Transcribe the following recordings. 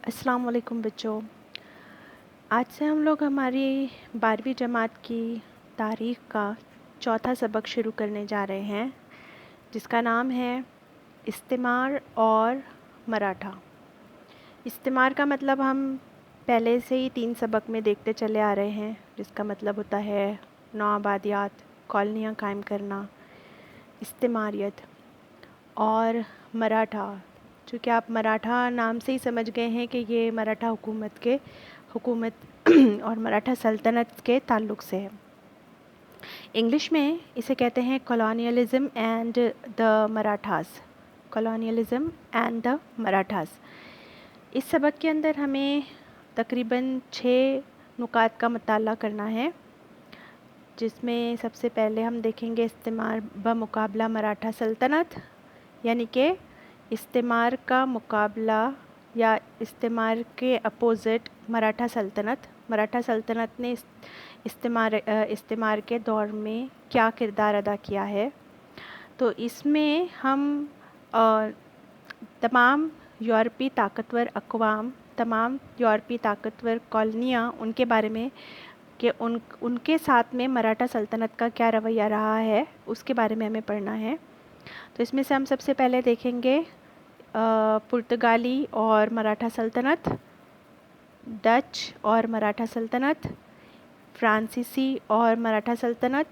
अस्सलाम वालेकुम बच्चों। आज से हम लोग हमारी 12वीं जमात की तारीख़ का चौथा सबक शुरू करने जा रहे हैं, जिसका नाम है इस्तिमार और मराठा। इस्तिमार का मतलब हम पहले से ही 3 सबक में देखते चले आ रहे हैं, जिसका मतलब होता है नौआबादियात, कॉलोनियाँ कायम करना, इस्तिमारियत। और मराठा, चूँकि आप मराठा नाम से ही समझ गए हैं कि ये मराठा हुकूमत और मराठा सल्तनत के ताल्लुक़ से है। इंग्लिश में इसे कहते हैं colonialism and the Marathas. Colonialism and the Marathas. इस सबक के अंदर हमें तकरीबन 6 नुकात का मुताला करना है, जिसमें सबसे पहले हम देखेंगे इस्तिमार बमुकाबला मराठा सल्तनत, यानी कि इस्तिमार का मुकाबला या इस्तिमार के अपोज़िट मराठा सल्तनत। मराठा सल्तनत ने इस्तिमार के दौर में क्या किरदार अदा किया है। तो इसमें हम तमाम यूरोपीय ताकतवर अक़वाम, तमाम यूरोपीय ताकतवर कॉलोनियाँ, उनके बारे में कि उनके साथ में मराठा सल्तनत का क्या रवैया रहा है, उसके बारे में हमें पढ़ना है। तो इसमें से हम सबसे पहले देखेंगे पुर्तगाली और मराठा सल्तनत, डच और मराठा सल्तनत, फ्रांसीसी और मराठा सल्तनत,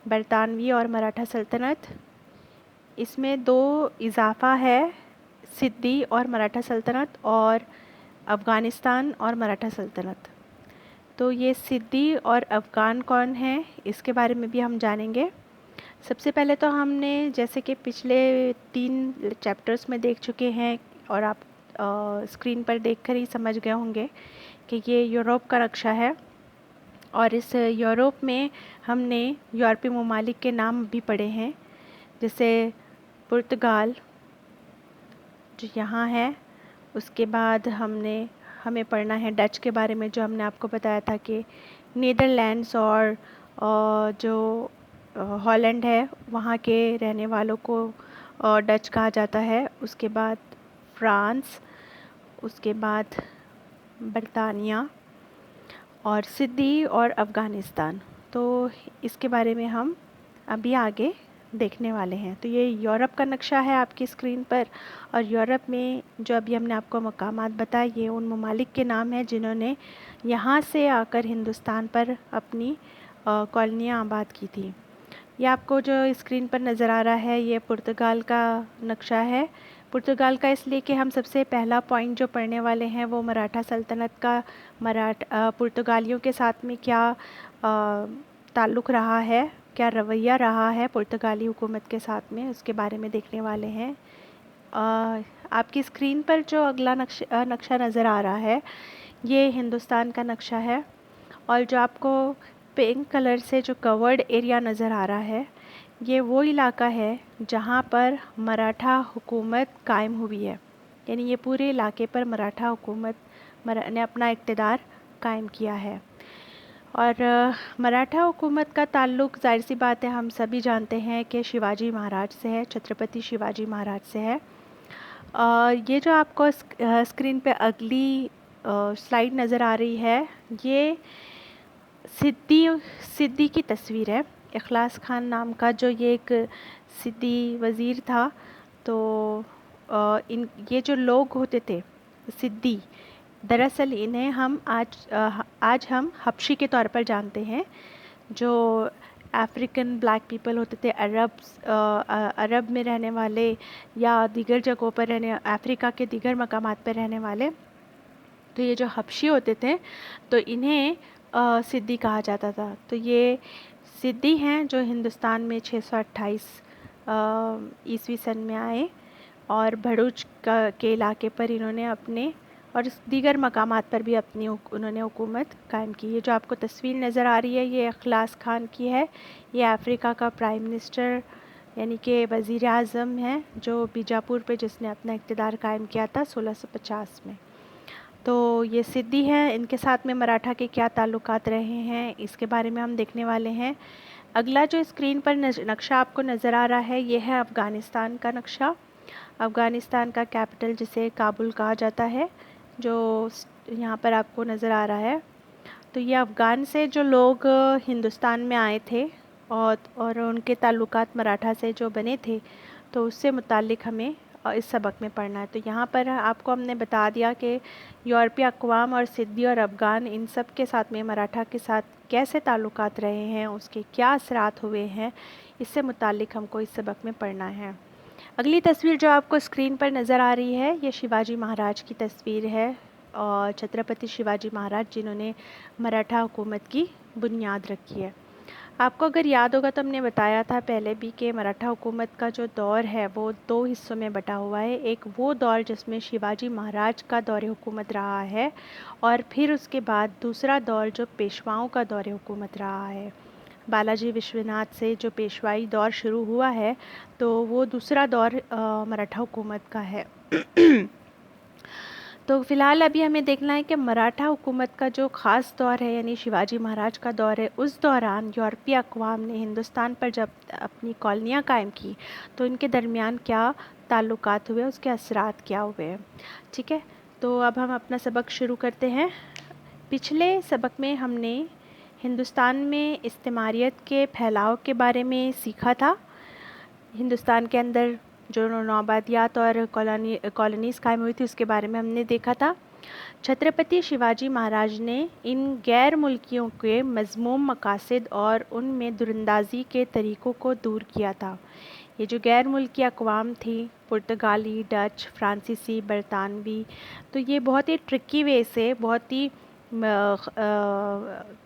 बरतानवी और मराठा सल्तनत। इसमें 2 इजाफ़ा है, सिद्दी और मराठा सल्तनत, और अफ़गानिस्तान और मराठा सल्तनत। तो ये सिद्दी और अफ़गान कौन है, इसके बारे में भी हम जानेंगे। सबसे पहले तो हमने, जैसे कि पिछले 3 चैप्टर्स में देख चुके हैं और आप स्क्रीन पर देखकर ही समझ गए होंगे कि ये यूरोप का नक्शा है, और इस यूरोप में हमने यूरोपीय ममालिक के नाम भी पढ़े हैं, जैसे पुर्तगाल जो यहाँ है। उसके बाद हमें पढ़ना है डच के बारे में, जो हमने आपको बताया था कि नीदरलैंड्स और जो हॉलैंड है, वहाँ के रहने वालों को डच कहा जाता है। उसके बाद फ्रांस, उसके बाद बरतानिया और सिद्दी और अफ़गानिस्तान। तो इसके बारे में हम अभी आगे देखने वाले हैं। तो ये यूरोप का नक्शा है आपकी स्क्रीन पर, और यूरोप में जो अभी हमने आपको मकामात बताए, ये उन ममालिक के नाम हैं जिन्होंने यहाँ से आकर हिंदुस्तान पर अपनी कॉलोनियाँ आबाद की थी। ये आपको जो स्क्रीन पर नज़र आ रहा है, ये पुर्तगाल का नक्शा है। पुर्तगाल का इसलिए कि हम सबसे पहला पॉइंट जो पढ़ने वाले हैं वो मराठा सल्तनत का पुर्तगालियों के साथ में क्या ताल्लुक़ रहा है, क्या रवैया रहा है पुर्तगाली हुकूमत के साथ में, उसके बारे में देखने वाले हैं। आपकी स्क्रीन पर जो अगला नक्शा नज़र आ रहा है, ये हिंदुस्तान का नक्शा है, और जो आपको पिंक कलर से जो कवर्ड एरिया नज़र आ रहा है, ये वो इलाका है जहाँ पर मराठा हुकूमत कायम हुई है। यानी ये पूरे इलाके पर मराठा हुकूमत ने अपना इक़्तिदार कायम किया है। और मराठा हुकूमत का ताल्लुक़, ज़ाहिर सी बात है, हम सभी जानते हैं कि शिवाजी महाराज से है, छत्रपति शिवाजी महाराज से है। ये जो आपको स्क्रीन पे अगली स्लाइड नज़र आ रही है, ये सिद्दी की तस्वीर है। इखलास खान नाम का जो ये एक सिद्दी वज़ीर था, तो ये जो लोग होते थे सिद्दी, दरअसल इन्हें हम आज हम हबशी के तौर पर जानते हैं। जो अफ्रीकन ब्लैक पीपल होते थे, अरब में रहने वाले या दीगर जगहों पर अफ्रीका के दीगर मकामात पर रहने वाले, तो ये जो हबशी होते थे, तो इन्हें सिद्दी कहा जाता था। तो ये सिद्दी हैं जो हिंदुस्तान में 628 ईस्वी सन में आए, और भरूच के इलाके पर इन्होंने अपने और दीगर मकामात पर भी अपनी उन्होंने हुकूमत कायम की। ये जो आपको तस्वीर नज़र आ रही है, ये इखलास खान की है। ये अफ्रीका का प्राइम मिनिस्टर यानी कि वज़ीर आज़म है, जो बीजापुर पे जिसने अपना इक़्तिदार कायम किया था 1650 में। तो ये सिद्दी हैं, इनके साथ में मराठा के क्या ताल्लुकात रहे हैं, इसके बारे में हम देखने वाले हैं। अगला जो स्क्रीन पर नक्शा आपको नज़र आ रहा है, ये है अफ़गानिस्तान का नक्शा। अफ़गानिस्तान का कैपिटल जिसे काबुल कहा जाता है, जो यहाँ पर आपको नज़र आ रहा है। तो ये अफ़गान से जो लोग हिंदुस्तान में आए थे और उनके ताल्लुकात मराठा से जो बने थे, तो उससे मुतालिक हमें इस सबक में पढ़ना है। तो यहाँ पर आपको हमने बता दिया कि यूरोपीय अक़वाम और सिद्दी और अफ़गान इन सब के साथ में मराठा के साथ कैसे ताल्लुकात रहे हैं, उसके क्या असरात हुए हैं, इससे मुतालिक हमको इस सबक में पढ़ना है। अगली तस्वीर जो आपको स्क्रीन पर नज़र आ रही है, ये शिवाजी महाराज की तस्वीर है, और छत्रपति शिवाजी महाराज जिन्होंने मराठा हुकूमत की बुनियाद रखी है। आपको अगर याद होगा तो हमने बताया था पहले भी कि मराठा हुकूमत का जो दौर है वो 2 हिस्सों में बटा हुआ है। एक वो दौर जिसमें शिवाजी महाराज का दौर हुकूमत रहा है, और फिर उसके बाद दूसरा दौर जो पेशवाओं का दौर हुकूमत रहा है। बालाजी विश्वनाथ से जो पेशवाई दौर शुरू हुआ है, तो वो दूसरा दौर मराठा हुकूमत का है। तो फ़िलहाल अभी हमें देखना है कि मराठा हुकूमत का जो ख़ास दौर है, यानी शिवाजी महाराज का दौर है, उस दौरान यूरोपीय अक़वाम ने हिंदुस्तान पर जब अपनी कॉलोनियाँ कायम की, तो इनके दरमियान क्या ताल्लुकात हुए, उसके असरात क्या हुए। ठीक है, तो अब हम अपना सबक शुरू करते हैं। पिछले सबक में हमने हिंदुस्तान में इस्तिमारियत के फैलाव के बारे में सीखा था। हिंदुस्तान के अंदर जो नौआबादियात और कॉलोनीज़ कायम हुई थी, उसके बारे में हमने देखा था। छत्रपति शिवाजी महाराज ने इन गैर मुल्कियों के मज़मूम मकासद और उनमें दुरंदाजी के तरीक़ों को दूर किया था। ये जो गैर मुल्की अक़वाम थी, पुर्तगाली, डच, फ्रांसीसी, बरतानवी, तो ये बहुत ही ट्रिकी वे से, बहुत ही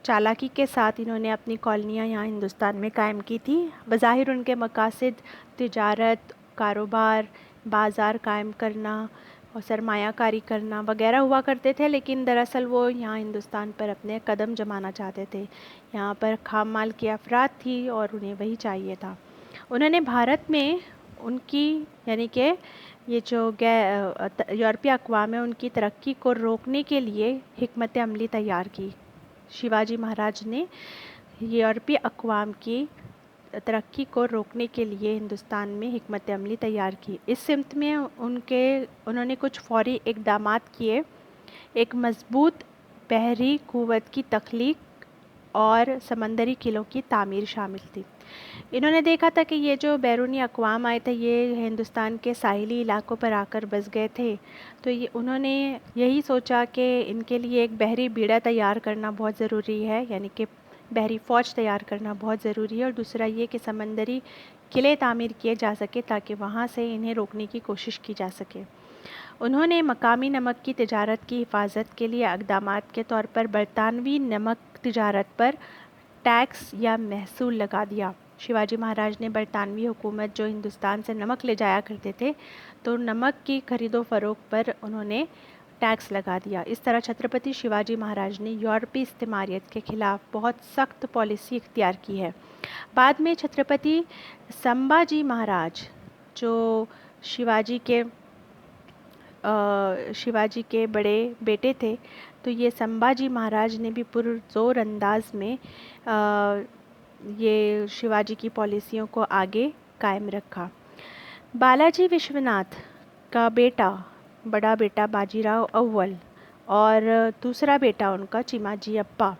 चालाकी के साथ इन्होंने अपनी कॉलोनियाँ यहाँ हिंदुस्तान में कायम की थी। बज़ाहिर उनके मकासद तिजारत, कारोबार, बाज़ार कायम करना और सरमायाकारी करना वगैरह हुआ करते थे, लेकिन दरअसल वो यहाँ हिंदुस्तान पर अपने कदम जमाना चाहते थे। यहाँ पर खाम माल की अफराद थी और उन्हें वही चाहिए था। उन्होंने भारत में उनकी, यानी कि ये जो यूरोपीय अक़वाम है, उनकी तरक्की को रोकने के लिए हिकमत अमली तैयार की। शिवाजी महाराज ने यूरोपीय अक़वाम की तरक्की को रोकने के लिए हिंदुस्तान में हिकमत अमली तैयार की। इस सिमत में उन्होंने कुछ फ़ौरी इक़दामात किए। एक मज़बूत बहरी क़ुव्वत की तख्लीक और समंदरी किलों की तामीर शामिल थी। इन्होंने देखा था कि ये जो बैरूनी अक़वाम आए थे, ये हिंदुस्तान के साहिली इलाकों पर आकर बस गए थे, तो उन्होंने यही सोचा कि इनके लिए एक बहरी बीड़ा तैयार करना बहुत ज़रूरी है, यानी कि बहरी फ़ौज तैयार करना बहुत ज़रूरी है, और दूसरा ये कि समंदरी किले तामीर किए जा सके ताकि वहाँ से इन्हें रोकने की कोशिश की जा सके। उन्होंने मकामी नमक की तिजारत की हिफाजत के लिए इक़दामात के तौर पर बरतानवी नमक तिजारत पर टैक्स या महसूल लगा दिया। शिवाजी महाराज ने बरतानवी हुकूमत जो हिंदुस्तान से नमक ले जाया करते थे, तो नमक की खरीदो फरोख्त पर उन्होंने टैक्स लगा दिया। इस तरह छत्रपति शिवाजी महाराज ने यूरोपीय इस्तिमारियत के ख़िलाफ़ बहुत सख्त पॉलिसी इख्तियार की है। बाद में छत्रपति संभाजी महाराज जो शिवाजी के बड़े बेटे थे, तो ये संभाजी महाराज ने भी पुरज़ोर अंदाज में ये शिवाजी की पॉलिसियों को आगे कायम रखा। बालाजी विश्वनाथ का बड़ा बेटा बाजीराव अव्वल और दूसरा बेटा उनका चिमाजी अप्पा,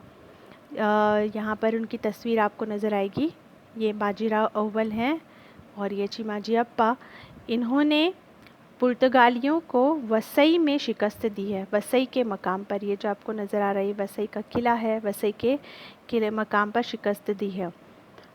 यहाँ पर उनकी तस्वीर आपको नज़र आएगी। ये बाजीराव अव्वल हैं और ये चिमाजी अप्पा। इन्होंने पुर्तगालियों को वसई में शिकस्त दी है। वसई के मकाम पर, ये जो आपको नज़र आ रही है वसई का किला है, वसई के किले मकाम पर शिकस्त दी है।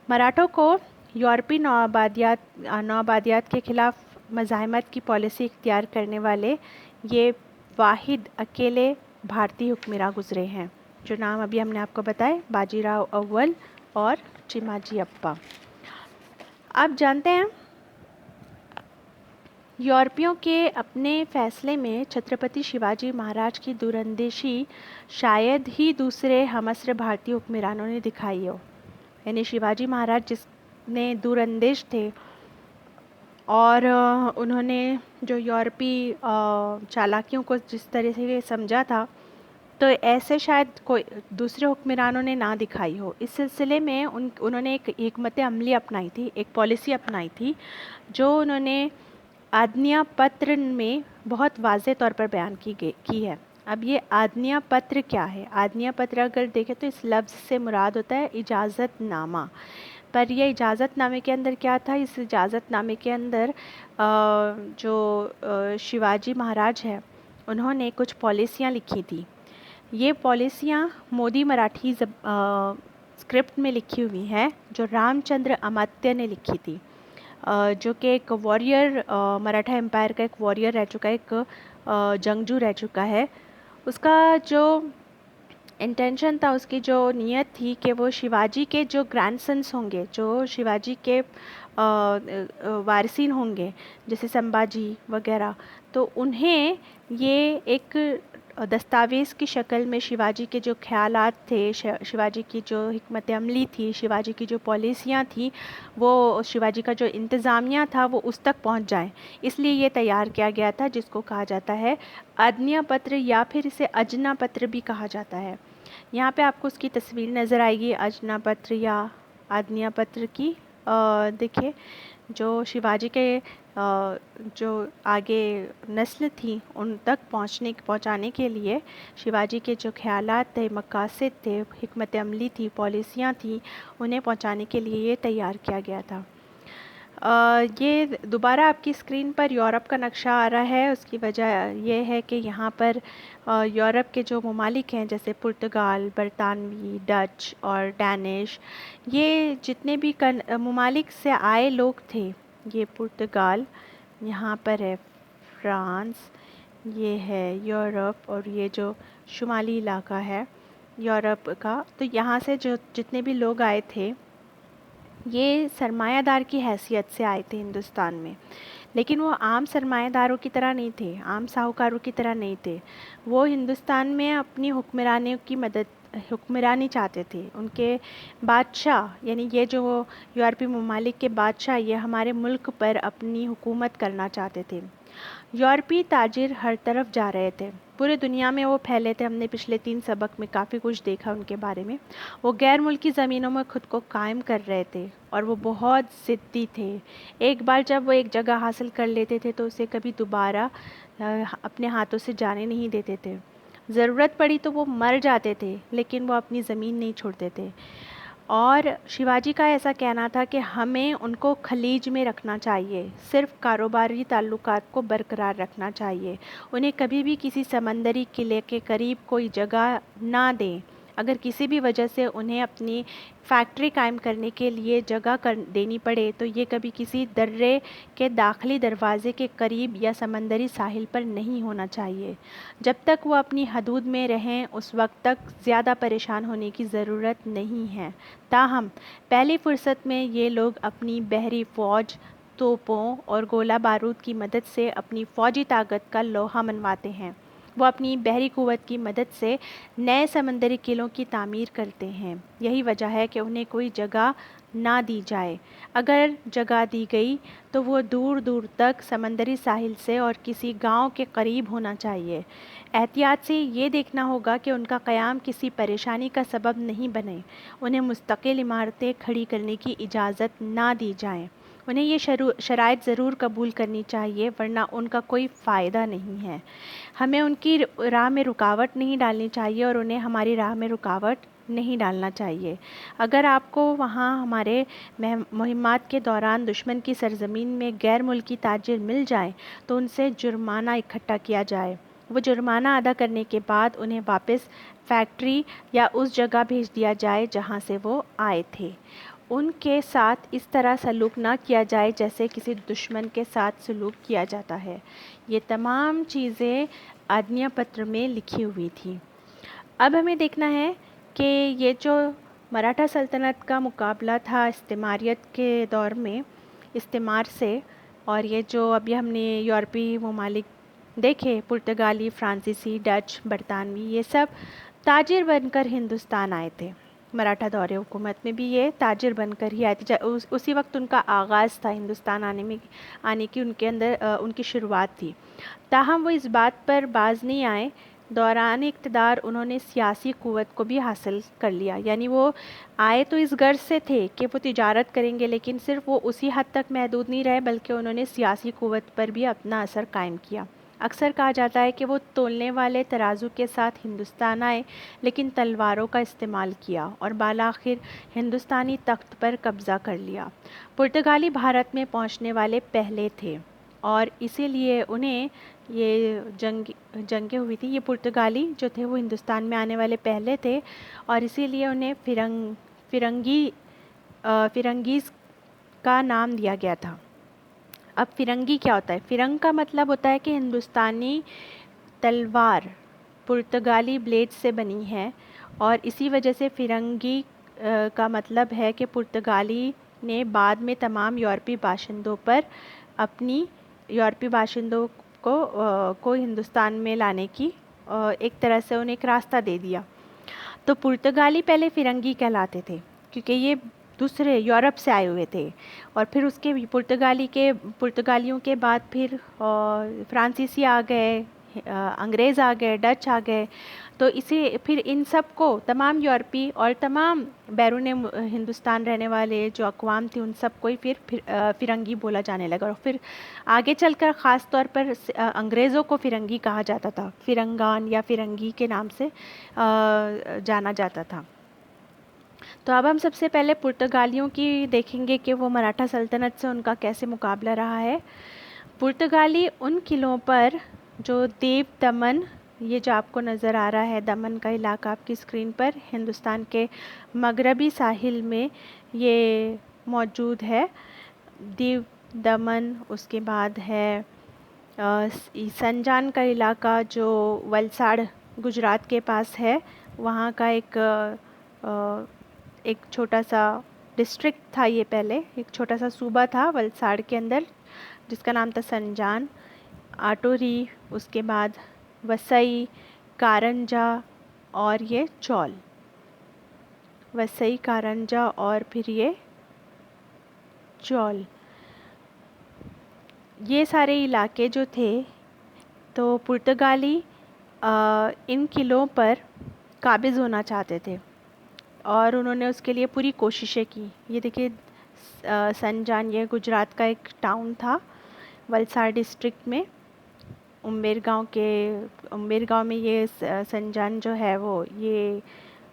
मराठों को यूरोपीय नौआबादियात के ख़िलाफ़ मज़ाहमत की पॉलिसी इख्तियार करने वाले ये वाहिद अकेले भारतीय हुक्मरान गुज़रे हैं, जो नाम अभी हमने आपको बताए, बाजीराव अव्वल और चिमाजी अप्पा। आप जानते हैं यूरोपियों के अपने फ़ैसले में छत्रपति शिवाजी महाराज की दूरंदेशी शायद ही दूसरे हमअस्र भारतीय हुक्मरानों ने दिखाई हो। यानी शिवाजी महाराज जिसने दूरंदेश थे और उन्होंने जो यूरोपीय चालाकियों को जिस तरह से समझा था, तो ऐसे शायद कोई दूसरे हुक्मरानों ने ना दिखाई हो। इस सिलसिले में उन्होंने एक हिकमत अमली अपनाई थी, एक पॉलिसी अपनाई थी, जो उन्होंने आज्ञा पत्र में बहुत वाज़े तौर पर बयान की है। अब ये आज्ञा पत्र क्या है? आज्ञा पत्र अगर देखें तो इस लफ्ज़ से मुराद होता है इजाज़तनामा। पर यह इजाज़तनामे के अंदर क्या था? इस इजाज़तनामे के अंदर जो शिवाजी महाराज हैं उन्होंने कुछ पॉलिसियाँ लिखी थी। ये पॉलिसियाँ मोदी मराठी स्क्रिप्ट में लिखी हुई हैं जो रामचंद्र अमात्य ने लिखी थी, जो कि एक वॉरियर, मराठा एम्पायर का एक वॉरियर रह चुका है, एक जंगजू रह चुका है। उसका जो इंटेंशन था, उसकी जो नीयत थी कि वो शिवाजी के जो ग्रैंडसन्स होंगे, जो शिवाजी के वारिसीन होंगे जैसे संभाजी वगैरह, तो उन्हें ये एक दस्तावेज़ की शक्ल में शिवाजी के जो ख्यालात थे, शिवाजी की जो हिकमत अमली थी, शिवाजी की जो पॉलिसियाँ थी, वो शिवाजी का जो इंतज़ामिया था वो उस तक पहुंच जाए, इसलिए ये तैयार किया गया था, जिसको कहा जाता है आज्ञा पत्र या फिर इसे अजना पत्र भी कहा जाता है। यहाँ पे आपको उसकी तस्वीर नज़र आएगी अजना पत्र या आज्ञा पत्र की। देखिए, जो शिवाजी के जो आगे नस्ल थी उन तक पहुँचाने के लिए शिवाजी के जो ख्यालात थे, मकासद थे, हिकमत अमली थी, पॉलिसियाँ थी, उन्हें पहुँचाने के लिए ये तैयार किया गया था। ये दोबारा आपकी स्क्रीन पर यूरोप का नक्शा आ रहा है। उसकी वजह ये है कि यहाँ पर यूरोप के जो ममालिक हैं जैसे पुर्तगाल, बरतानवी, डच और डैनिश, ये जितने भी ममालिक से आए लोग थे, ये पुर्तगाल, यहाँ पर है फ्रांस, ये है यूरोप, और ये जो शुमाली इलाका है यूरोप का, तो यहाँ से जो जितने भी लोग आए थे ये सरमायादार की हैसियत से आए थे हिंदुस्तान में, लेकिन वो आम सरमायादारों की तरह नहीं थे, आम साहूकारों की तरह नहीं थे। वो हिंदुस्तान में अपनी हुक्मरानी चाहते थे। उनके बादशाह, यानी ये जो यूरोपीय ममालिक के बादशाह, ये हमारे मुल्क पर अपनी हुकूमत करना चाहते थे। यूरोपीय ताजिर हर तरफ जा रहे थे, पूरे दुनिया में वो फैले थे। हमने पिछले 3 सबक में काफ़ी कुछ देखा उनके बारे में। वो गैर मुल्की ज़मीनों में ख़ुद को कायम कर रहे थे और वो बहुत ज़िद्दी थे। एक बार जब वो एक जगह हासिल कर लेते थे तो उसे कभी दोबारा अपने हाथों से जाने नहीं देते थे। ज़रूरत पड़ी तो वो मर जाते थे, लेकिन वो अपनी ज़मीन नहीं छोड़ते थे। और शिवाजी का ऐसा कहना था कि हमें उनको खलीज में रखना चाहिए, सिर्फ कारोबारी ताल्लुकात को बरकरार रखना चाहिए। उन्हें कभी भी किसी समंदरी किले के करीब कोई जगह ना दें। अगर किसी भी वजह से उन्हें अपनी फैक्ट्री कायम करने के लिए जगह देनी पड़े तो ये कभी किसी दर्रे के दाखिली दरवाज़े के करीब या समंदरी साहिल पर नहीं होना चाहिए। जब तक वो अपनी हदूद में रहें उस वक्त तक ज़्यादा परेशान होने की ज़रूरत नहीं है। ताहम पहली फ़ुर्सत में ये लोग अपनी बहरी फ़ौज, तोपों और गोला बारूद की मदद से अपनी फ़ौजी ताकत का लोहा मनवाते हैं। वो अपनी बहरी क़ुव्वत की मदद से नए समंदरी किलों की तामीर करते हैं। यही वजह है कि उन्हें कोई जगह ना दी जाए। अगर जगह दी गई तो वो दूर दूर तक समंदरी साहिल से और किसी गांव के करीब होना चाहिए। एहतियात से ये देखना होगा कि उनका क़याम किसी परेशानी का सबब नहीं बने। उन्हें मुस्तकिल इमारतें खड़ी करने की इजाज़त ना दी जाए। उन्हें ये शराइत ज़रूर कबूल करनी चाहिए, वरना उनका कोई फ़ायदा नहीं है। हमें उनकी राह में रुकावट नहीं डालनी चाहिए और उन्हें हमारी राह में रुकावट नहीं डालना चाहिए। अगर आपको वहाँ हमारे मुहिम्मात के दौरान दुश्मन की सरज़मीन में गैर मुल्की ताजिर मिल जाए तो उनसे जुर्माना इकट्ठा किया जाए। वो जुर्माना अदा करने के बाद उन्हें वापस फैक्ट्री या उस जगह भेज दिया जाए जहाँ से वो आए थे। उनके साथ इस तरह सलूक ना किया जाए जैसे किसी दुश्मन के साथ सलूक किया जाता है। ये तमाम चीज़ें आज्ञा पत्र में लिखी हुई थी। अब हमें देखना है कि ये जो मराठा सल्तनत का मुकाबला था इस्तिमारियत के दौर में, इस्तिमार से, और ये जो अभी हमने यूरोपीय ममालिक देखे, पुर्तगाली, फ्रांसीसी, डच, बरतानवी, ये सब ताजिर बनकर हिंदुस्तान आए थे। मराठा दौरे हुकूमत में भी ये ताजिर बनकर ही आए थे। उसी वक्त उनका आगाज़ था हिंदुस्तान आने की, उनके अंदर उनकी शुरुआत थी। ताहम वो इस बात पर बाज नहीं आए दौरान इक़्तिदार उन्होंने सियासी क़ुव्वत को भी हासिल कर लिया। यानी वो आए तो इस गर्ज से थे कि वो तिजारत करेंगे, लेकिन सिर्फ वो उसी हद तक महदूद नहीं रहे, बल्कि उन्होंने सियासी क़ुव्वत पर भी अपना असर कायम किया। अक्सर कहा जाता है कि वो तोलने वाले तराजू के साथ हिंदुस्तान आए, लेकिन तलवारों का इस्तेमाल किया और बालाखिर हिंदुस्तानी तख्त पर कब्ज़ा कर लिया। पुर्तगाली भारत में पहुंचने वाले पहले थे और इसीलिए उन्हें ये जंगें हुई थी। ये पुर्तगाली जो थे वो हिंदुस्तान में आने वाले पहले थे और इसीलिए उन्हें फ़िरंगीज़ का नाम दिया गया था। अब फ़िरंगी क्या होता है? फ़िरंग का मतलब होता है कि हिंदुस्तानी तलवार पुर्तगाली ब्लेड से बनी है और इसी वजह से फ़िरंगी का मतलब है कि पुर्तगाली ने बाद में तमाम यूरोपीय बाशिंदों को हिंदुस्तान में लाने की एक तरह से उन्हें एक रास्ता दे दिया। तो पुर्तगाली पहले फ़िरंगी कहलाते थे क्योंकि ये दूसरे यूरोप से आए हुए थे और फिर उसके पुर्तगालियों के बाद फिर फ्रांसीसी आ गए, अंग्रेज़ आ गए, डच आ गए। तो इसे फिर इन सब को तमाम यूरोपी और तमाम बैरून हिंदुस्तान रहने वाले जो अक़वाम थी उन सब को ही फिर फ़िरंगी बोला जाने लगा और फिर आगे चलकर ख़ास तौर पर अंग्रेज़ों को फ़िरंगी कहा जाता था, फ़िरंगान या फ़िरंगी के नाम से जाना जाता था। तो अब हम सबसे पहले पुर्तगालियों की देखेंगे कि वो मराठा सल्तनत से उनका कैसे मुकाबला रहा है। पुर्तगाली उन किलों पर जो देव दमन, ये जो आपको नज़र आ रहा है दमन का इलाका आपकी स्क्रीन पर, हिंदुस्तान के मगरबी साहिल में ये मौजूद है। दीव दमन, उसके बाद है संजान का इलाका जो वलसाड़ गुजरात के पास है, वहाँ का एक छोटा सा डिस्ट्रिक्ट था। ये पहले एक छोटा सा सूबा था वलसाड़ के अंदर जिसका नाम था संजान, आटोरी, उसके बाद वसई, कारंजा और ये चौल। वसई, कारंजा और फिर ये चौल, ये सारे इलाके जो थे, तो पुर्तगाली इन किलों पर काबिज़ होना चाहते थे और उन्होंने उसके लिए पूरी कोशिशें की। ये देखिए संजान, ये गुजरात का एक टाउन था वलसाड़ डिस्ट्रिक्ट में, उम्बेर गांव में ये संजान जो है वो ये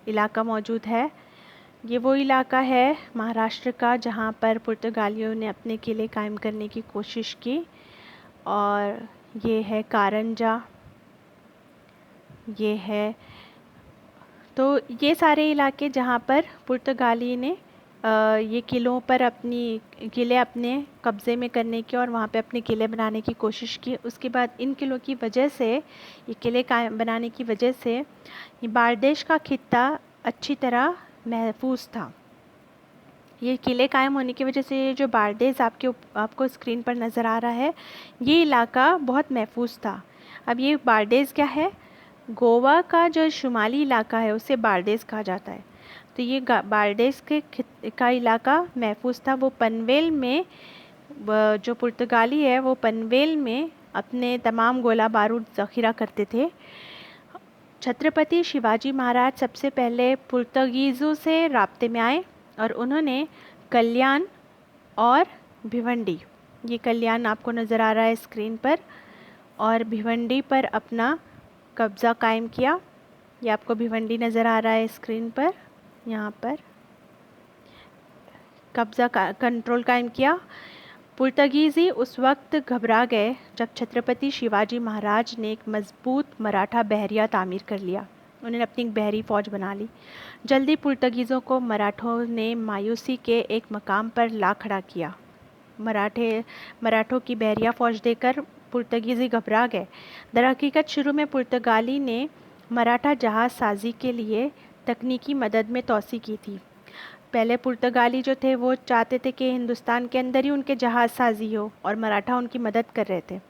इलाका मौजूद है। ये वो इलाका है महाराष्ट्र का जहाँ पर पुर्तगालियों ने अपने किले कायम करने की कोशिश की। और ये है कारंजा, ये है, तो ये सारे इलाके जहाँ पर पुर्तगाली ने ये किले अपने कब्ज़े में करने की और वहाँ पे अपने किले बनाने की कोशिश की। उसके बाद इन किलों की वजह से, ये किले कायम बनाने की वजह से ये बारदेश का खित्ता अच्छी तरह महफूज था। ये किले कायम होने की वजह से जो बारदेश आपको स्क्रीन पर नज़र आ रहा है, ये इलाका बहुत महफूज था। अब ये बारदेश क्या है? गोवा का जो शुमाली इलाका है उसे बारदेश कहा जाता है। तो ये बारदेश का इलाका महफूज था। वो पनवेल में, जो पुर्तगाली है वो पनवेल में अपने तमाम गोला बारूद ज़ख़ीरा करते थे। छत्रपति शिवाजी महाराज सबसे पहले पुर्तगीज़ों से राब्ते में आए और उन्होंने कल्याण और भिवंडी, ये कल्याण आपको नज़र आ रहा है स्क्रीन पर, और भिवंडी पर अपना कब्ज़ा कायम किया। ये आपको भिवंडी नज़र आ रहा है स्क्रीन पर, यहाँ पर कब्ज़ा कंट्रोल कायम किया। पुर्तगीज़ी उस वक्त घबरा गए जब छत्रपति शिवाजी महाराज ने एक मज़बूत मराठा बहरिया तामीर कर लिया। उन्होंने अपनी एक बहरी फ़ौज बना ली। जल्दी पुर्तगीज़ों को मराठों ने मायूसी के एक मकाम पर ला खड़ा किया। मराठों की बहरिया फ़ौज देकर पुर्तगीज़ी घबरा गए। दरहकीकत शुरू में पुर्तगाली ने मराठा जहाज़ साजी के लिए तकनीकी मदद में तोसी की थी। पहले पुर्तगाली जो थे वो चाहते थे कि हिंदुस्तान के अंदर ही उनके जहाज़ साजी हो और मराठा उनकी मदद कर रहे थे।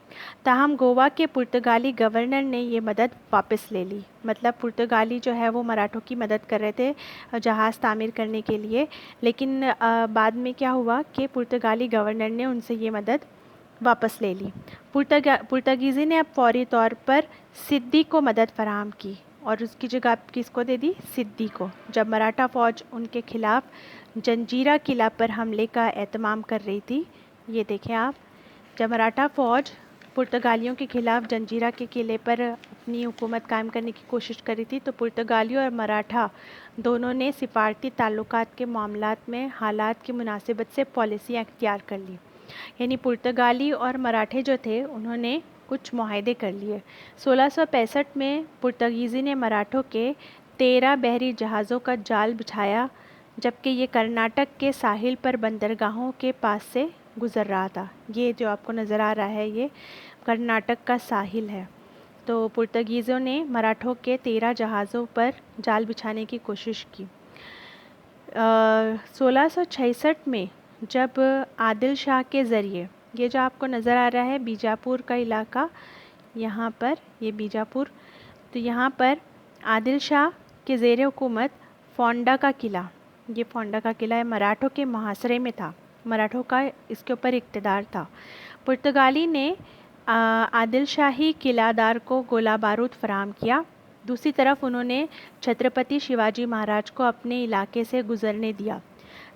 ताहम गोवा के पुर्तगाली गवर्नर ने ये मदद वापस ले ली। मतलब पुर्तगाली जो है वो मराठों की मदद कर रहे थे जहाज़ तामीर करने के लिए, लेकिन बाद में क्या हुआ कि पुर्तगाली गवर्नर ने उनसे ये मदद वापस ले ली। पुर्तगीज़ी ने अब फौरी तौर पर सिद्दी को मदद फराहम की और उसकी जगह किसको दे दी? सिद्दी को। जब मराठा फ़ौज उनके खिलाफ जंजीरा किला पर हमले का एहतमाम कर रही थी, ये देखें आप, जब मराठा फ़ौज पुर्तगालियों के खिलाफ जंजीरा के किले पर अपनी हुकूमत कायम करने की कोशिश करी थी, तो पुर्तगालियों और मराठा दोनों ने सिफारती ताल्लुकात के मामलात में हालात की मुनासिबत से पॉलिसियाँ इख्तियार कर ली। यानी पुर्तगाली और मराठे जो थे उन्होंने कुछ मुआहदे कर लिए। 1665 में पुर्तगीज़ी ने मराठों के 13 बहरी जहाज़ों का जाल बिछाया, जबकि ये कर्नाटक के साहिल पर बंदरगाहों के पास से गुज़र रहा था। ये जो आपको नज़र आ रहा है ये कर्नाटक का साहिल है। तो पुर्तगीज़ों ने मराठों के 13 जहाज़ों पर जाल बिछाने की कोशिश की। 1666 में जब आदिल शाह के ज़रिए, ये जो आपको नज़र आ रहा है बीजापुर का इलाका, यहाँ पर ये बीजापुर, तो यहाँ पर आदिल शाह के ज़ेर हुकूमत फोंडा का किला, ये फोंडा का किला है, मराठों के मुहासरे में था, मराठों का इसके ऊपर इक़्तिदार था। पुर्तगाली ने आदिल शाही किलादार को गोला बारूद फराहम किया। दूसरी तरफ उन्होंने छत्रपति शिवाजी महाराज को अपने इलाके से गुज़रने दिया।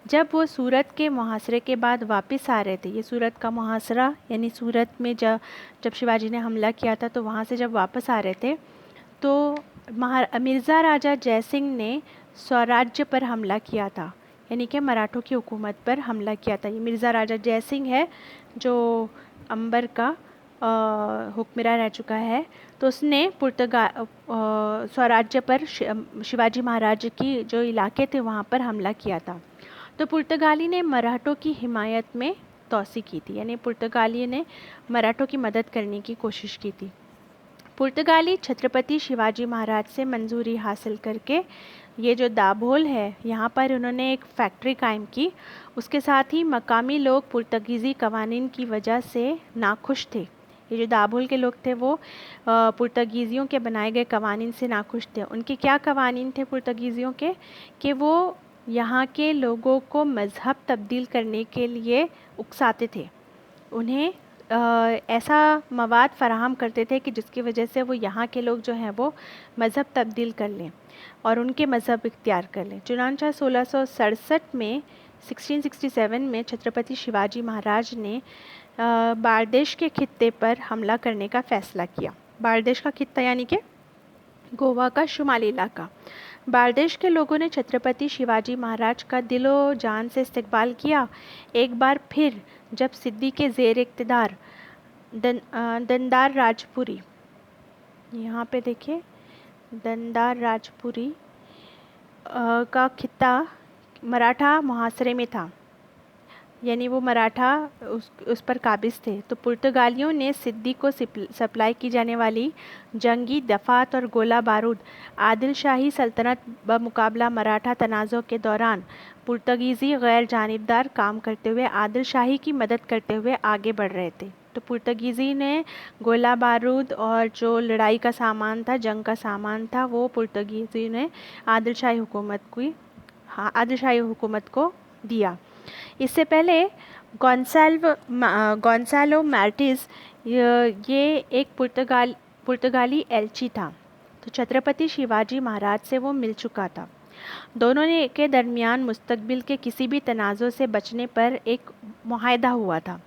जब वो सूरत के मुहासरे के बाद वापस आ रहे थे, ये सूरत का मुहासरा यानी सूरत में जब शिवाजी ने हमला किया था, तो वहाँ से जब वापस आ रहे थे तो मिर्ज़ा राजा जयसिंह ने स्वराज्य पर हमला किया था, यानी कि मराठों की हुकूमत पर हमला किया था। ये मिर्ज़ा राजा जयसिंह है जो अंबर का हुक्मरान रह चुका है। तो उसने स्वराज्य पर शिवाजी महाराज की जो इलाके थे वहाँ पर हमला किया था। तो पुर्तगाली ने मराठों की हिमायत में तोसी की थी, यानी पुर्तगाली ने मराठों की मदद करने की कोशिश की थी। पुर्तगाली छत्रपति शिवाजी महाराज से मंजूरी हासिल करके ये जो दाभोल है यहाँ पर उन्होंने एक फैक्ट्री कायम की। उसके साथ ही मकामी लोग पुर्तगीज़ी कवानीन की वजह से नाखुश थे। ये जो दाभोल के लोग थे वो पुर्तगीज़ियों के बनाए गए कवानीन से नाखुश थे। उनके क्या कवानीन थे पुर्तगीज़ियों के, कि वो यहाँ के लोगों को मज़हब तब्दील करने के लिए उकसाते थे, उन्हें ऐसा मवाद फ़राहम करते थे कि जिसकी वजह से वो यहाँ के लोग जो हैं वो मज़हब तब्दील कर लें और उनके मज़हब इख्तियार कर लें। चुनांचा 1667 में 1667 में छत्रपति शिवाजी महाराज ने बारदेश के खित्ते पर हमला करने का फ़ैसला किया। बारदेश का खित्ता यानी कि गोवा का शुमाली इलाका। बारदेश के लोगों ने छत्रपति शिवाजी महाराज का दिलो जान से इस्तकबाल किया। एक बार फिर जब सिद्दी के ज़ेर इक़्तिदार दंदार राजपुरी, यहाँ पे देखिए दंदार राजपुरी का खित्ता मराठा मुहासरे में था, यानी वो मराठा उस पर काबिज़ थे। तो पुर्तगालियों ने सिद्दी को सप्लाई की जाने वाली जंगी दफ़ात और गोला बारूद आदिल शाही सल्तनत बमुकाबला मराठा तनाज़ों के दौरान पुर्तगीज़ी गैर जानिबदार काम करते हुए आदिल शाही की मदद करते हुए आगे बढ़ रहे थे। तो पुर्तगीज़ी ने गोला बारूद और जो लड़ाई का सामान था, जंग का सामान था, वो पुर्तगीज़ी ने आदिल शाही हुकूमत को दिया। इससे पहले गोंसालो मार्टिज़ ये एक पुर्तगाली एल्ची था, तो छत्रपति शिवाजी महाराज से वो मिल चुका था। दोनों ने के दरमियान मुस्तकबिल के किसी भी तनाज़ों से बचने पर एक मुआहदा हुआ था।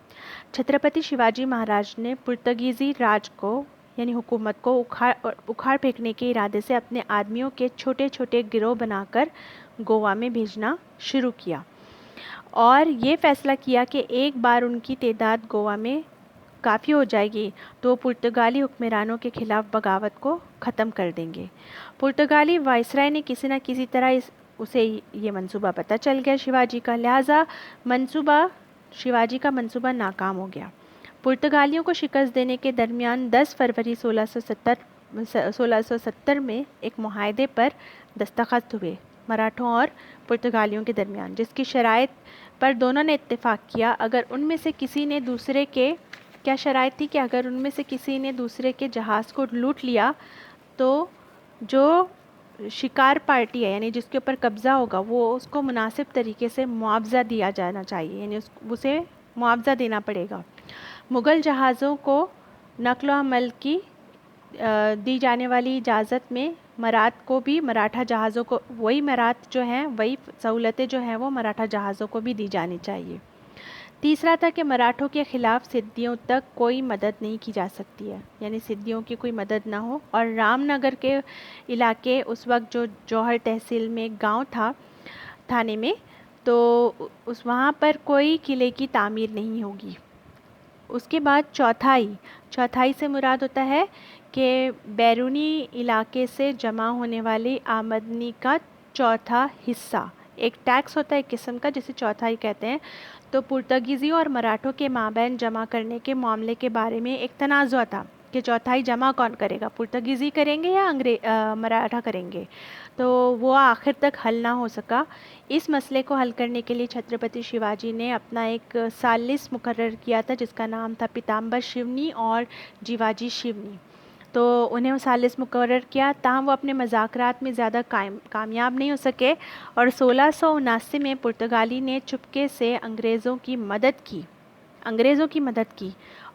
छत्रपति शिवाजी महाराज ने पुर्तगीज़ी राज को यानी हुकूमत को उखाड़ फेंकने के इरादे से अपने आदमियों के छोटे छोटे गिरोह बनाकर गोवा में भेजना शुरू किया और ये फ़ैसला किया कि एक बार उनकी तादाद गोवा में काफ़ी हो जाएगी तो पुर्तगाली हुक्मरानों के ख़िलाफ़ बगावत को ख़त्म कर देंगे। पुर्तगाली वाइसराय ने किसी न किसी तरह उसे ये मंसूबा पता चल गया शिवाजी का, लिहाजा शिवाजी का मंसूबा नाकाम हो गया। पुर्तगालियों को शिकस्त देने के दरमियान 10 फरवरी 1670 में एक मुआहदे पर दस्तखत हुए मराठों और पुर्तगालियों के दरमियान, जिसकी शराइत पर दोनों ने इत्तेफाक किया अगर उनमें से किसी ने दूसरे के क्या शराइत थी कि अगर उनमें से किसी ने दूसरे के जहाज़ को लूट लिया तो जो शिकार पार्टी है यानी जिसके ऊपर कब्ज़ा होगा वो उसको मुनासिब तरीके से मुआवज़ा दिया जाना चाहिए, यानी उसे मुआवज़ा देना पड़ेगा। मुग़ल जहाज़ों को नक़्ल-ओ-अमल की दी जाने वाली इजाज़त में मराठ को भी, मराठा जहाज़ों को, वही मराठ जो हैं वही सहूलतें जो हैं वो मराठा जहाज़ों को भी दी जानी चाहिए। तीसरा था कि मराठों के ख़िलाफ़ सिद्दियों तक कोई मदद नहीं की जा सकती है, यानी सिद्दियों की कोई मदद ना हो। और रामनगर के इलाके, उस वक्त जो जौहर तहसील में एक गाँव था थाने में, तो उस वहाँ पर कोई किले की तामीर नहीं होगी। उसके बाद चौथाई, चौथाई से मुराद होता है कि बैरूनी इलाके से जमा होने वाली आमदनी का चौथा हिस्सा, एक टैक्स होता है एक किस्म का जिसे चौथाई कहते हैं। तो पुर्तगीज़ी और मराठों के माबैन जमा करने के मामले के बारे में एक तनाज़ुआ था कि चौथाई जमा कौन करेगा, पुर्तगीज़ी करेंगे या मराठा करेंगे। तो वो आखिर तक हल ना हो सका। इस मसले को हल करने के लिए छत्रपति शिवाजी ने अपना एक सालिस मुकर्रर किया था जिसका नाम था पीताम्बर शिवनी और जीवाजी शिवनी। तो उन्हें सालिस मुकर्रर किया, ताहम वो अपने मज़ाकरात में ज़्यादा कामयाब नहीं हो सके और 1679 में पुर्तगाली ने चुपके से अंग्रेज़ों की मदद की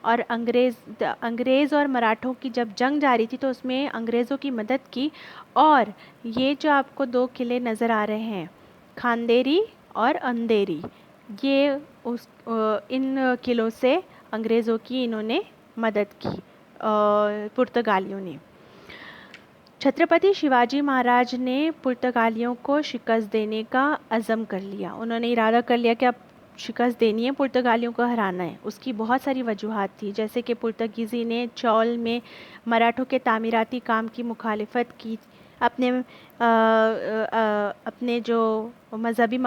और अंग्रेज़ और मराठों की जब जंग जारी थी तो उसमें अंग्रेज़ों की मदद की। और ये जो आपको दो किले नज़र आ रहे हैं, खांदेरी और अंधेरी, ये इन किलों से अंग्रेज़ों की इन्होंने मदद की, पुर्तगालियों ने। छत्रपति शिवाजी महाराज ने पुर्तगालियों को शिकस्त देने का अज़म कर लिया। उन्होंने इरादा कर लिया कि अब शिकस्त देनी है, पुर्तगालियों को हराना है। उसकी बहुत सारी वजूहात थी, जैसे कि पुर्तगीज़ी ने चौल में मराठों के तामीराती काम की मुखालिफत की, अपने जो मज़हबी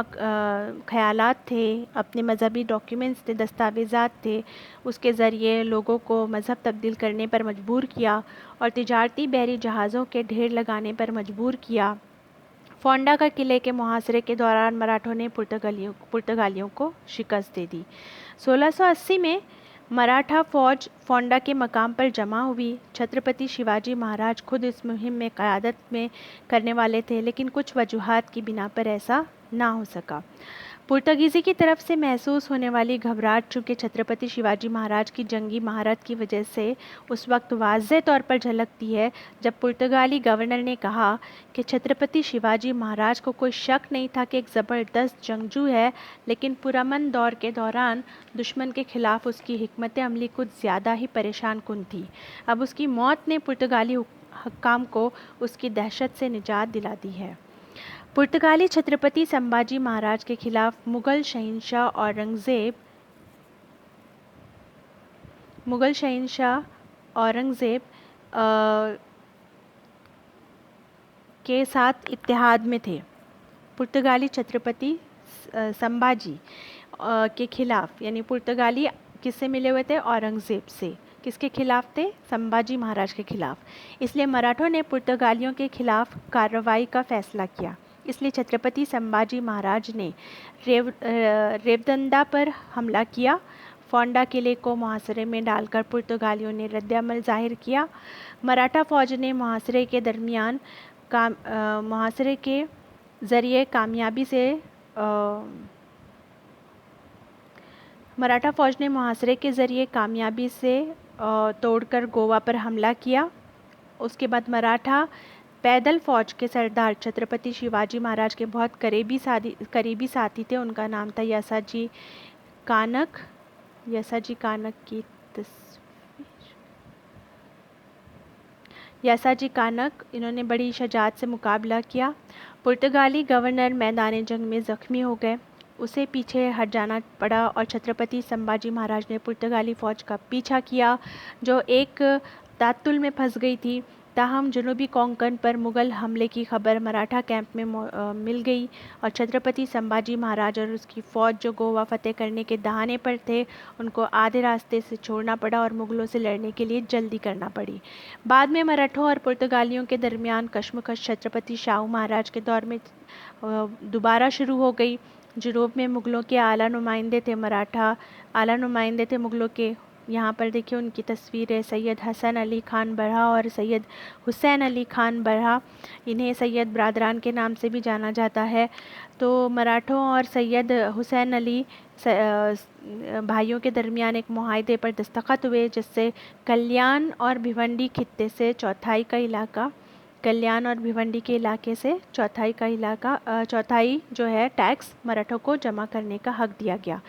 ख़यालात थे, अपने मज़हबी डॉक्यूमेंट्स थे, दस्तावेज़ात थे, उसके ज़रिए लोगों को मज़हब तब्दील करने पर मजबूर किया और तिजारती बहरी जहाज़ों के ढेर लगाने पर मजबूर किया। फोंडा का किले के मुहासरे के दौरान मराठों ने पुर्तगालियों को शिकस्त दे दी। 1680 में मराठा फ़ौज फोंडा के मकाम पर जमा हुई। छत्रपति शिवाजी महाराज खुद इस मुहिम में क़यादत में करने वाले थे, लेकिन कुछ वजूहात की बिना पर ऐसा ना हो सका। पुर्तगीज़ी की तरफ से महसूस होने वाली घबराहट चूँकि छत्रपति शिवाजी महाराज की जंगी महारत की वजह से उस वक्त वाज़ेह तौर पर झलकती है, जब पुर्तगाली गवर्नर ने कहा कि छत्रपति शिवाजी महाराज को कोई शक नहीं था कि एक ज़बरदस्त जंगजू है, लेकिन पुरअमन दौर के दौरान दुश्मन के ख़िलाफ़ उसकी हिकमत अमली कुछ ज़्यादा ही परेशान कुन थी। अब उसकी मौत ने पुर्तगाली हुक्काम को उसकी दहशत से निजात दिला दी है। पुर्तगाली छत्रपति संभाजी महाराज के खिलाफ मुग़ल शहंशाह औरंगज़ेब के साथ इत्तेहाद में थे। पुर्तगाली छत्रपति संभाजी के खिलाफ, यानी पुर्तगाली किससे मिले हुए थे? औरंगज़ेब से। किसके खिलाफ थे? संभाजी महाराज के खिलाफ। इसलिए मराठों ने पुर्तगालियों के खिलाफ कार्रवाई का फैसला किया। इसलिए छत्रपति संभाजी महाराज ने रेवदंडा पर हमला किया। फोंडा किले को मुहासरे में डालकर पुर्तगालियों ने रद्द-ए-अमल ज़ाहिर किया। मराठा फ़ौज ने मुहासरे के ज़रिए कामयाबी से तोड़कर गोवा पर हमला किया। उसके बाद मराठा पैदल फ़ौज के सरदार छत्रपति शिवाजी महाराज के बहुत करीबी साथी थे। उनका नाम था यसाजी कानक की यसाजी कानक। इन्होंने बड़ी शजात से मुकाबला किया। पुर्तगाली गवर्नर मैदान जंग में ज़ख्मी हो गए, उसे पीछे हट जाना पड़ा और छत्रपति संभाजी महाराज ने पुर्तगाली फ़ौज का पीछा किया, जो एक तातुल में फंस गई थी। ताहम जनूबी कोंकण पर मुग़ल हमले की खबर मराठा कैंप में मिल गई और छत्रपति संभाजी महाराज और उसकी फ़ौज जो गोवा फतेह करने के दहाने पर थे, उनको आधे रास्ते से छोड़ना पड़ा और मुग़लों से लड़ने के लिए जल्दी करना पड़ी। बाद में मराठों और पुर्तगालियों के दरमियान कशमकश छत्रपति शाहू महाराज के दौर में दोबारा शुरू हो गई। यूरोप में मुग़लों के आला नुमाइंदे थे मुग़लों के यहाँ पर देखिए उनकी तस्वीर है, सैयद हसन अली खान बरहा और सैयद हुसैन अली खान बरहा। इन्हें सैयद बरदरान के नाम से भी जाना जाता है। तो मराठों और सैयद हुसैन अली भाइयों के दरमियान एक मुआहदे पर दस्तखत हुए, जिससे कल्याण और भिवंडी खित्ते से चौथाई का इलाका, कल्याण और भिवंडी के इलाके से चौथाई जो है टैक्स मराठों को जमा करने का हक दिया गया।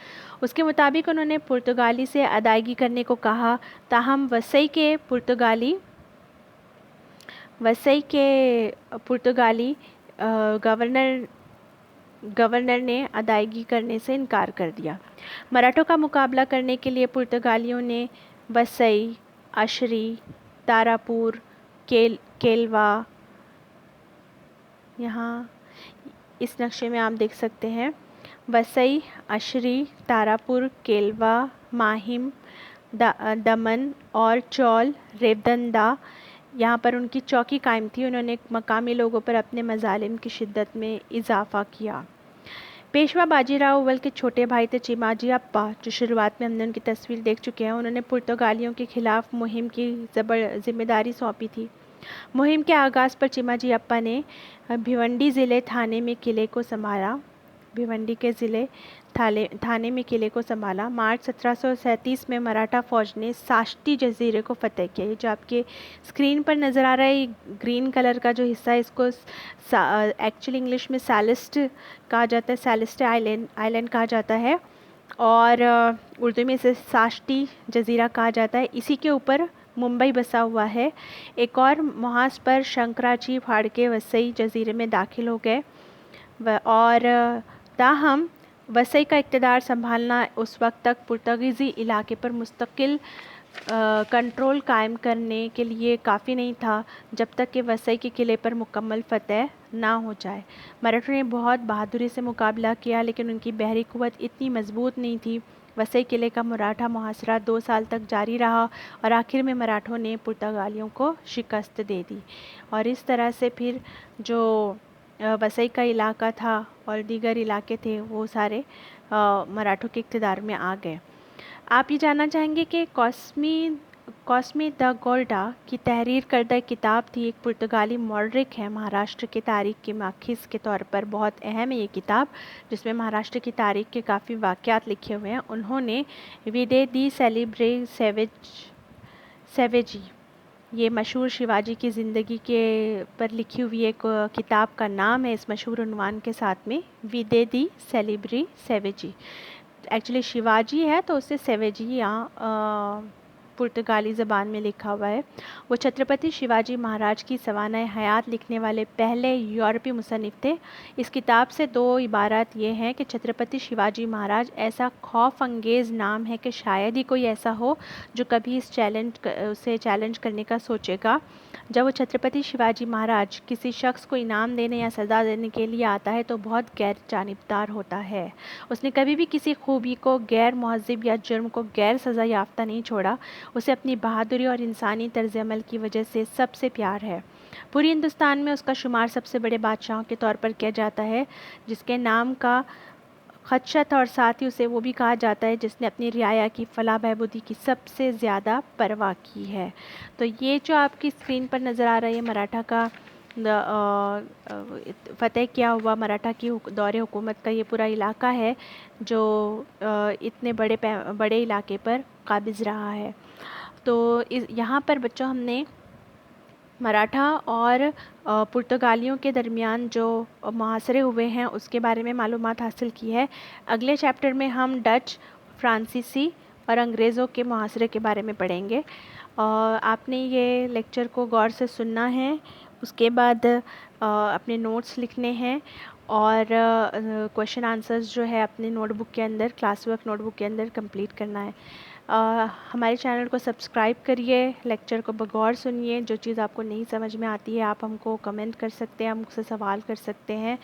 उसके मुताबिक उन्होंने पुर्तगाली से अदायगी करने को कहा, ताहम वसई के पुर्तगाली गवर्नर ने अदायगी करने से इनकार कर दिया। मराठों का मुकाबला करने के लिए पुर्तगालियों ने वसई, अशरी, तारापुर, केलवा, यहाँ इस नक्शे में आप देख सकते हैं, वसई, अशरी, तारापुर, केलवा, माहिम, दमन और चौल, रेवदंदा, यहाँ पर उनकी चौकी कायम थी। उन्होंने मकामी लोगों पर अपने मजालिम की शिद्दत में इजाफा किया। पेशवा बाजीराव अव्वल के छोटे भाई थे चिमाजी अप्पा, जो शुरुआत में हमने उनकी तस्वीर देख चुके हैं। उन्होंने पुर्तगालियों के खिलाफ मुहिम की जिम्मेदारी सौंपी थी। मुहिम के आगाज़ पर चिमाजी अप्पा ने भिवंडी ज़िले थाने में किले को संभाला। भिवंडी के ज़िले थाने में किले को संभाला। मार्च 1737 में मराठा फ़ौज ने साष्टी जजीरे को फतेह किया। ये जो आपके स्क्रीन पर नज़र आ रहा है, ग्रीन कलर का जो हिस्सा है, इसको एक्चुअली इंग्लिश में सैलिस्ट कहा जाता है, सैलिस्ट आइलैंड कहा जाता है, और उर्दू में इसे साष्टी जजीरा कहा जाता है। इसी के ऊपर मुंबई बसा हुआ है। एक और मुहाज पर शंकराची फाड़ के वसई जजीरे में दाखिल हो गए, और ताहम वसई का इक़्तिदार संभालना उस वक्त तक पुर्तगाली इलाके पर मुस्तकिल कंट्रोल कायम करने के लिए काफ़ी नहीं था, जब तक कि वसई के किले पर मुकम्मल फ़तह ना हो जाए। मराठों ने बहुत बहादुरी से मुकाबला किया, लेकिन उनकी बहरी क़ुव्वत इतनी मजबूत नहीं थी। वसई किले का मराठा मुहासरा 2 साल तक जारी रहा, और आखिर में मराठों ने पुर्तगालियों को शिकस्त दे दी, और इस तरह से फिर जो वसई का इलाका था और दीगर इलाके थे वो सारे मराठों के इक़्तिदार में आ गए। आप ये जानना चाहेंगे कि कॉस्मी द गोल्डा की तहरीर करदा किताब थी, एक पुर्तगाली मौर्रिख है, महाराष्ट्र की तारीख़ के माखिज़ के तौर पर बहुत अहम है ये किताब, जिसमें महाराष्ट्र की तारीख़ के काफ़ी वाक़यात लिखे हुए हैं। उन्होंने विदे दी सेलिब्रे सेवेजी, ये मशहूर शिवाजी की ज़िंदगी के पर लिखी हुई एक किताब का नाम है इस मशहूर उन्वान के साथ में, विदे दी सेलिब्री सेवेजी। एक्चुअली शिवाजी है तो उससे सेवेजी यहाँ पुर्तगाली ज़बान में लिखा हुआ है। वो छत्रपति शिवाजी महाराज की सवानाए हयात लिखने वाले पहले यूरोपीय मुसन्निफ़ थे। इस किताब से 2 इबारत ये हैं कि छत्रपति शिवाजी महाराज ऐसा खौफ अंगेज़ नाम है कि शायद ही कोई ऐसा हो जो कभी इस चैलेंज करने का सोचेगा। जब वो छत्रपति शिवाजी महाराज किसी शख्स को इनाम देने या सज़ा देने के लिए आता है तो बहुत गैर जानिबदार होता है। उसने कभी भी किसी खूबी को गैर महज़्ज़ब या जुर्म को गैर सज़ा याफ्ता नहीं छोड़ा। उसे अपनी बहादुरी और इंसानी तर्ज़ अमल की वजह से सबसे प्यार है। पूरी हिंदुस्तान में उसका शुमार सबसे बड़े बादशाहों के तौर पर किया जाता है, जिसके नाम का खदशत, और साथ ही उसे वो भी कहा जाता है जिसने अपनी रियाया की फलाह बहबूदी की सबसे ज़्यादा परवाह की है। तो ये जो आपकी स्क्रीन पर नज़र आ रहा है, मराठा का फ़तेह किया हुआ मराठा की दौरे हुकूमत का ये पूरा इलाका है, जो इतने बड़े इलाके पर काबिज़ रहा है। तो यहाँ पर बच्चों हमने मराठा और पुर्तगालियों के दरमियान जो मुहासरे हुए हैं उसके बारे में मालूमात हासिल की है। अगले चैप्टर में हम डच, फ्रांसीसी और अंग्रेज़ों के मुहासरे के बारे में पढ़ेंगे। आपने ये लेक्चर को गौर से सुनना है, उसके बाद अपने नोट्स लिखने हैं, और क्वेश्चन आंसर्स जो है अपने नोटबुक के अंदर, क्लास वर्क नोटबुक के अंदर कंप्लीट करना है। हमारे चैनल को सब्सक्राइब करिए, लेक्चर को बगौर सुनिए। जो चीज़ आपको नहीं समझ में आती है आप हमको कमेंट कर सकते हैं, हमसे सवाल कर सकते हैं,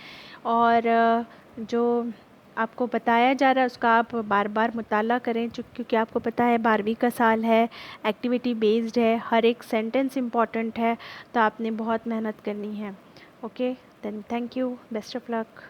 और जो आपको बताया जा रहा है उसका आप बार बार मुताला करें, क्योंकि आपको पता है 12वीं का साल है, एक्टिविटी बेस्ड है, हर एक सेंटेंस इम्पॉर्टेंट है, तो आपने बहुत मेहनत करनी है। Okay then, thank you, best of luck.